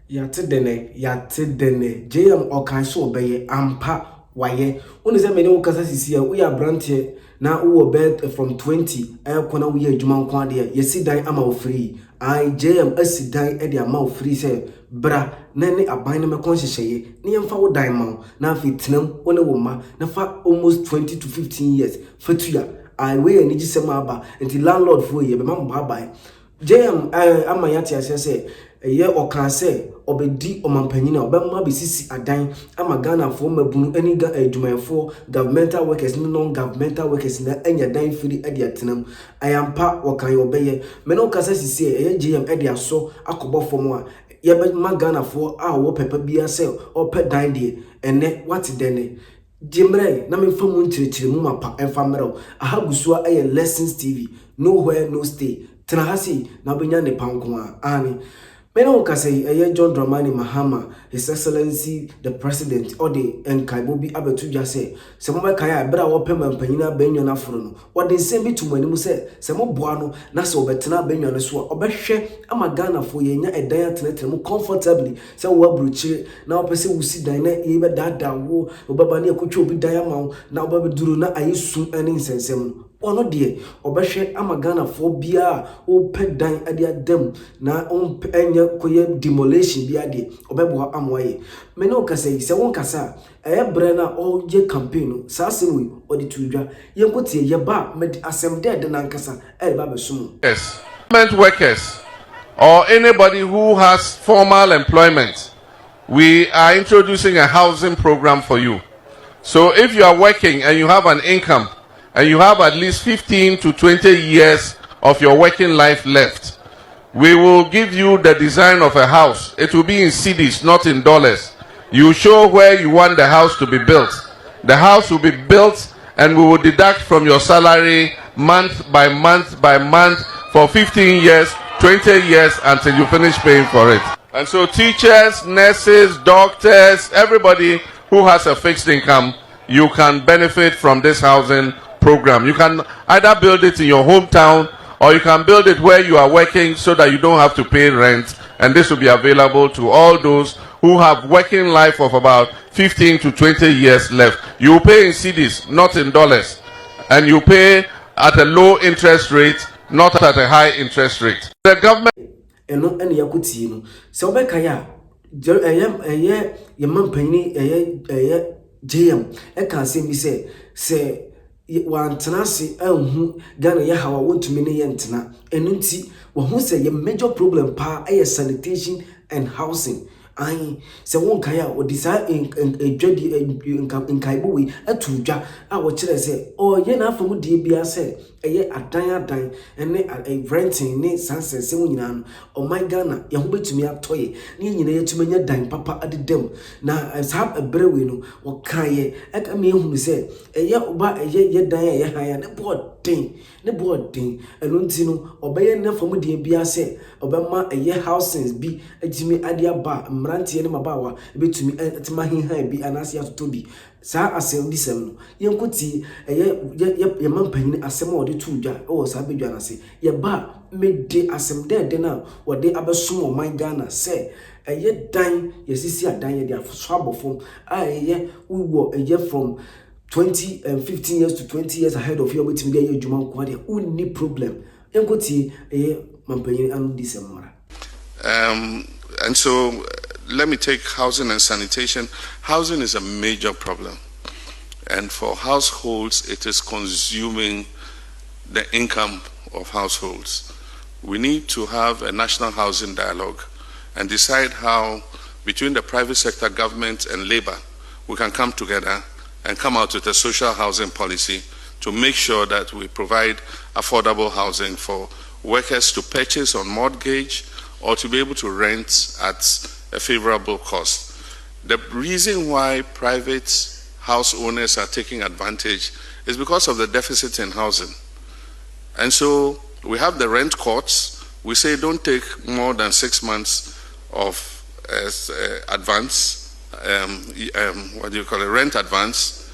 yate dene JM okan so obeye ampa waye oni se mene ukasa sisi ya we abrante na wo be from 20 kona we adwuma nko ade yesi dan ama wo free I JM asidan e de ama wo free se bra na ne aban na me kon hyehyeye ne yemfa wo dan ma na afi tenam wona wo ma na fa almost 20 to 15 years fatuya I we ani gisema aba until landlord for ye be ma mba bai JM ama yate ase se ye okan se obedi omampanyina obemma besisi adan ama Ghana for mabunu ani ga adwumayefo governmental workers non governmental workers na anya dan firi ade atenam ayampa okan obeye me no kasa sisi ye JM ade aso akobofo mo a ye be ma Ghana for a wo pepa bia se opɛ dan de ene what dene Jimre na me famu ntirechire mu mapa enfamero ahabusua lessons TV nowhere no stay tena hasi na benya ne panko a ani Meno Kasei, John Dramani Mahama, His Excellency the President, or the Enkaibobi Abetuja say, Samoma Kaya, better open and Penina Benyon Afrono, or they send me to when you say, Samo Buano, Naso Betana Benyon as well, or Beshe, Amagana for Yena, a diet letter comfortably, so well bruche, now person will see Dina, even that war, Babania Kucho be diamond, now Baby Duruna, I used soon an incense. Ono die obehwe amagana for bia o pedan ade dem na on enye koye demolition bia de obebo amwaye me no kasa se won kasa bre na o ye campaign sa asemi o de tudwa yenkotie ye ba med asem de na nkasa ba besumu. Yes, government workers or anybody who has formal employment, we are introducing a housing program for you. So if you are working and you have an income and you have at least 15 to 20 years of your working life left, we will give you the design of a house. It will be in cedis, not in dollars. You show where you want the house to be built. The house will be built and we will deduct from your salary month by month by month for 15 years, 20 years until you finish paying for it. And so teachers, nurses, doctors, everybody who has a fixed income, you can benefit from this housing program. You can either build it in your hometown or you can build it where you are working so that you don't have to pay rent, and this will be available to all those who have working life of about 15 to 20 years left. You pay in cedis, not in dollars, and you pay at a low interest rate, not at a high interest rate. The government eno ene yakuti no se obeka ya mampani JM kan se bi se wantena se anhu Ghana ya hawa wontumi ne yentena eno nti wo hu se ye major problem pa sanitation and housing ai se won kaya o disa edwadi nkaibo we atudwa a wo kire se o ye na afamu die bia se adan ene renting ne sansense wo nyina no o my Ghana ye ho betumi atoye ne nyina yetumi nya dan papa adedem na sa ebrewe no wo kaye aka me hu se oba ye dan ye haya ne boarding eno nti no obeye na afamu die bia se obema housings bi atimi ade aba mrantie ne mabawa betumi atima hinhan bi anase atoto bi sa asem disem no yenkoti ye mampanyin asem o de tudwa o sa bedwa na se ye ba mede asem de na o de abesom o man Ghana se dan yesisi adan ye de afoso abofom we wo from 20 and 15 years to 20 years ahead of you betimi de ye djuma ko de unni problem yenkoti mampanyin anu disem mara. And so let me take housing and sanitation. Housing is a major problem. And for households, it is consuming the income of households. We need to have a national housing dialogue and decide how, between the private sector, government, and labor, we can come together and come out with a social housing policy to make sure that we provide affordable housing for workers to purchase on mortgage or to be able to rent at a favorable cost. The reason why private house owners are taking advantage is because of the deficit in housing. And so we have the rent courts. We say don't take more than 6 months of advance, rent advance.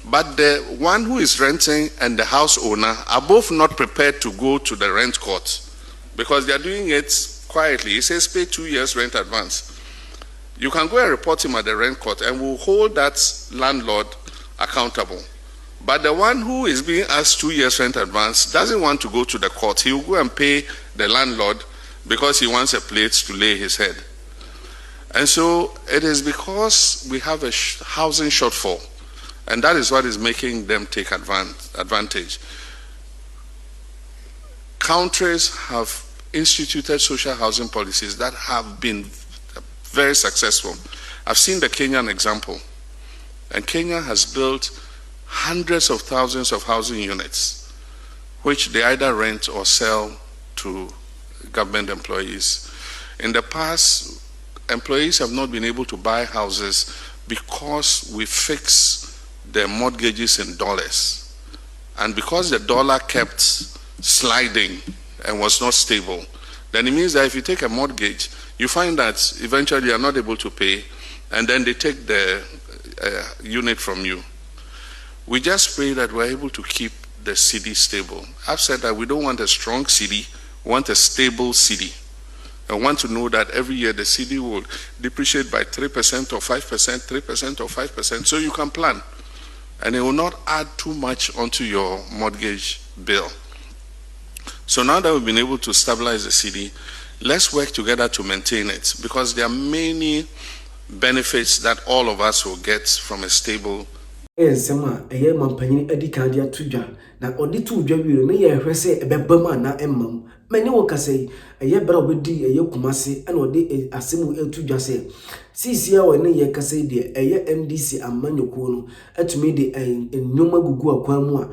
But the one who is renting and the house owner are both not prepared to go to the rent court because they are doing it quietly. He says pay 2 years rent advance. You can go and report him at the rent court, and we'll hold that landlord accountable. But the one who is being asked 2 years rent advance doesn't want to go to the court. He will go and pay the landlord because he wants a place to lay his head. And so it is because we have a housing shortfall, and that is what is making them take advantage. Countries have instituted social housing policies that have been very successful. I've seen the Kenyan example, and Kenya has built hundreds of thousands of housing units, which they either rent or sell to government employees. In the past, employees have not been able to buy houses because we fix their mortgages in dollars. And because the dollar kept sliding and was not stable, then it means that if you take a mortgage, you find that eventually you are not able to pay, and then they take the unit from you. We just pray that we're able to keep the city stable. I've said that we don't want a strong city, we want a stable city. I want to know that every year the city will depreciate by 3% or 5%, 3% or 5%, so you can plan. And it will not add too much onto your mortgage bill. So now that we've been able to stabilize the city, let's work together to maintain it, because there are many benefits that all of us will get from a stable. Sema eye mampanyin adi kan dia tudwa na odi tudwa wiire na ye hwese ebebam na emmam mani wo kasai eye bra obedi eye kumase na odi asemu etudwa se sisia wo ne ye kasai de eye MDC amanyoko no atumi de ennyoma gugu akwan mu a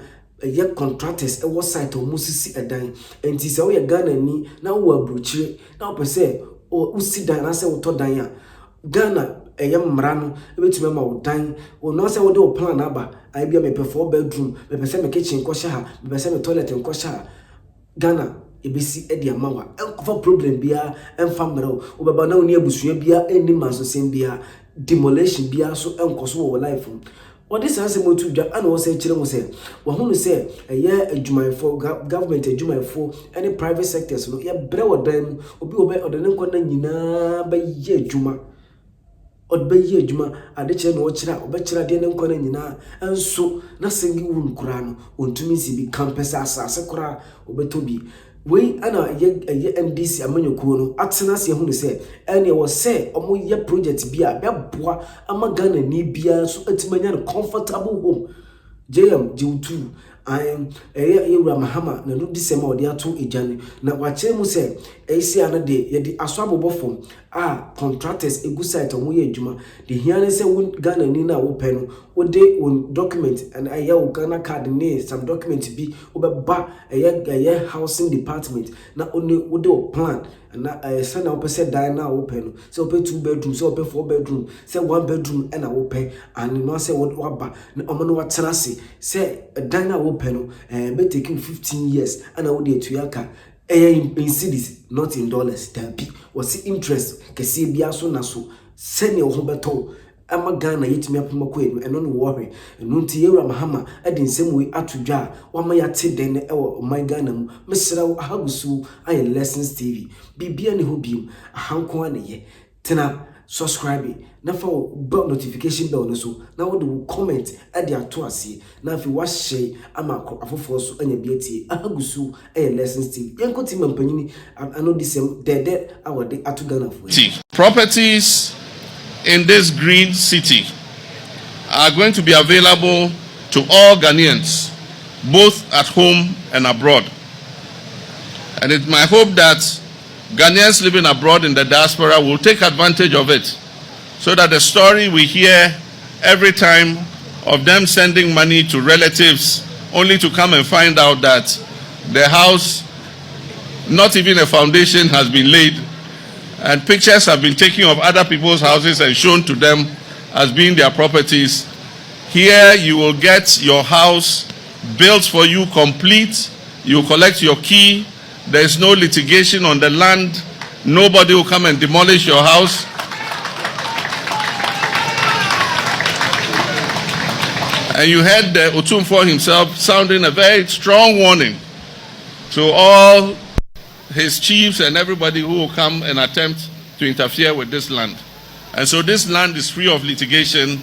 eye contractors e wo site o musisi edan enti se wo ye Ghana ni na wo abrochire na opese o usi dan na se wo to dan a Ghana mrano ebetumi ma wodan wo no se wo de plan aba ai bia me 4 bedroom me pese me kitchen ko sha ha me pese me toilet ko sha Ghana ebesi edi amawa enkofa problem bia emfa mrao wo baba na woni abusua bia eni manso sem bia demolition bia so enkoso wo life what this has mo tudwa ana wo se kire mo se wo hunu se eye adwumayfo government adwumayfo any private sectors no ye bre wodan obi obe odane nkona nyina ba ye adwuma odbeye adwuma ade kire no kira obekira de ne nkona nyina enso na sengi wu nkura no ontumi si bi campus asase kura obetobi we ana ye MDC amanyoko no atena se hu ne se ene wo se omo ye project bia beboa ama Ghana ni bia so atimanya no comfortable home JM Jiutu I'm Mahama na no disema odi ato ejane na wache mu se esi ana de ye di aso abobofo contractors egu site omo ye adwuma de hiane se Ghana ni na wo pe no wo de won document and aye wo Ghana card ne some document bi wo be ba aye housing department na wo de plan na say na wo pe se dan na wo pe no say wo pe 2 bedroom say wo pe 4 bedroom say 1 bedroom and na wo pe and no say wo ba na omo no watena say dan na wo pe no be taking 15 years and na wo de tuaka in cities not in dollars tabi was interest kesi bia so na so sene wo beto ama Ghana yetimi apomako eno no worry eno nti yewra mahama ade nsem we atodwa wama yate den e wo my Ghana mu mesra wo ahagusu aye lessons TV bibia ne ho biem ahanko aneye tena subscribe na fa bell notification bell no so na wo do comment ade ato ase na afi wa share ama afofo so anya biatie ahagusu aye lessons TV yenkoti mampanyini ano disem dede awode ato Ghana for properties in this green city are going to be available to all Ghanaians, both at home and abroad. And it's my hope that Ghanaians living abroad in the diaspora will take advantage of it, so that the story we hear every time of them sending money to relatives only to come and find out that the house, not even a foundation has been laid, and pictures have been taken of other people's houses and shown to them as being their properties. Here you will get your house built for you complete. You collect your key. There is no litigation on the land. Nobody will come and demolish your house. And you heard the Otumfuo himself sounding a very strong warning to all his chiefs and everybody who will come and attempt to interfere with this land. And so this land is free of litigation,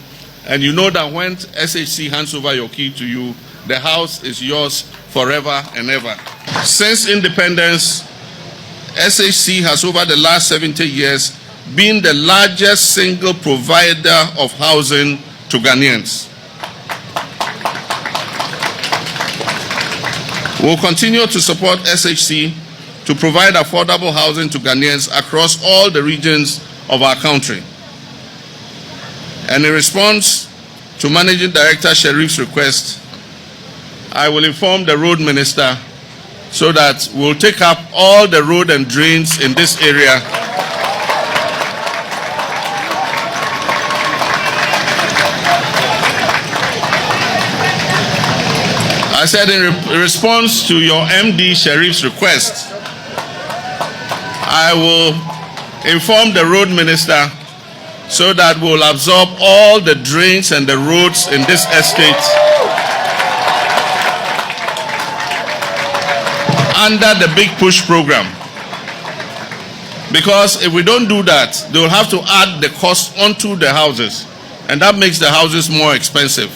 and you know that when SHC hands over your key to you, the house is yours forever and ever. Since independence, SHC has over the last 70 years been the largest single provider of housing to Ghanaians. We'll continue to support SHC to provide affordable housing to Ghanaians across all the regions of our country. And in response to Managing Director Sherif's request, I will inform the Road Minister so that we'll take up all the road and drains in this area. I said in response to your MD Sherif's request, I will inform the Road Minister so that we'll absorb all the drains and the roads in this estate under the Big Push program. Because if we don't do that, they'll have to add the cost onto the houses, and that makes the houses more expensive.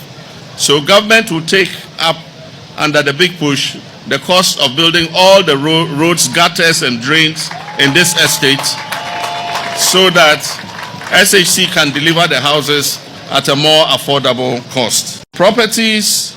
So government will take up under the Big Push the cost of building all the roads, gutters and drains in this estate so that SHC can deliver the houses at a more affordable cost. Properties